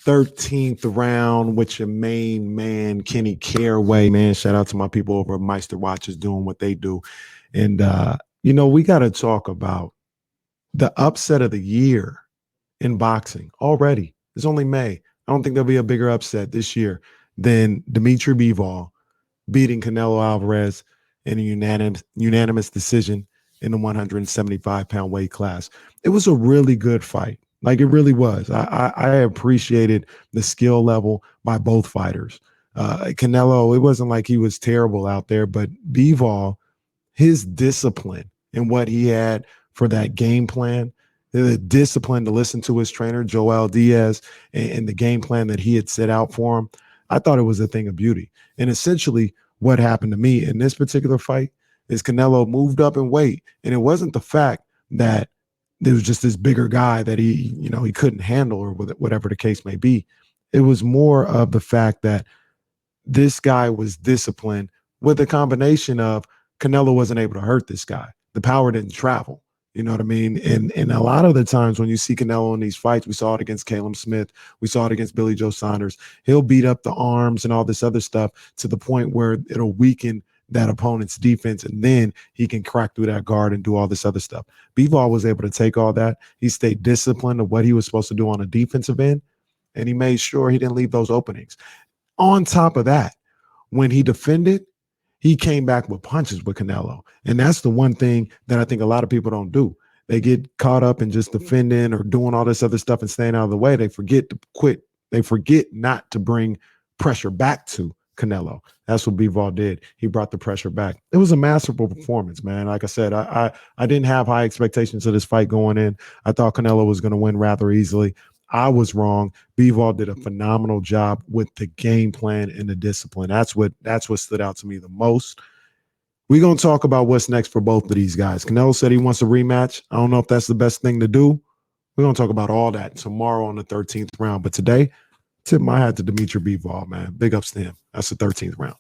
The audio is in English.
13th round with your main man, Kenny Caraway, man. Shout out to my people over at Meister Watches doing what they do. And, we got to talk about the upset of the year in boxing already. It's only May. I don't think there'll be a bigger upset this year than Dmitry Bivol beating Canelo Alvarez in a unanimous decision in the 175-pound weight class. It was a really good fight. Like, it really was. I appreciated the skill level by both fighters. Canelo, it wasn't like he was terrible out there, but Bivol, his discipline and what he had for that game plan, the discipline to listen to his trainer, Joel Diaz, and the game plan that he had set out for him, I thought it was a thing of beauty. And essentially what happened to me in this particular fight is Canelo moved up in weight. And it wasn't the fact that there was just this bigger guy that he couldn't handle or whatever the case may be. It was more of the fact that this guy was disciplined with a combination of Canelo wasn't able to hurt this guy. The power didn't travel. You know what I mean? And a lot of the times when you see Canelo in these fights, we saw it against Caleb Smith, we saw it against Billy Joe Saunders, he'll beat up the arms and all this other stuff to the point where it'll weaken that opponent's defense, and then he can crack through that guard and do all this other stuff. Bivol was able to take all that. He stayed disciplined of what he was supposed to do on a defensive end, and he made sure he didn't leave those openings. On top of that, when he defended, he came back with punches with Canelo. And that's the one thing that I think a lot of people don't do. They get caught up in just defending or doing all this other stuff and staying out of the way. They forget to quit. They forget not to bring pressure back to Canelo. That's what Bivol did. He brought the pressure back. It was a masterful performance, man. Like I said, I didn't have high expectations of this fight going in. I thought Canelo was going to win rather easily. I was wrong. Bivol did a phenomenal job with the game plan and the discipline. That's what stood out to me the most. We're going to talk about what's next for both of these guys. Canelo said he wants a rematch. I don't know if that's the best thing to do. We're going to talk about all that tomorrow on the 13th round. But today, tip my hat to Dmitry Bivol, man. Big ups to him. That's the 13th round.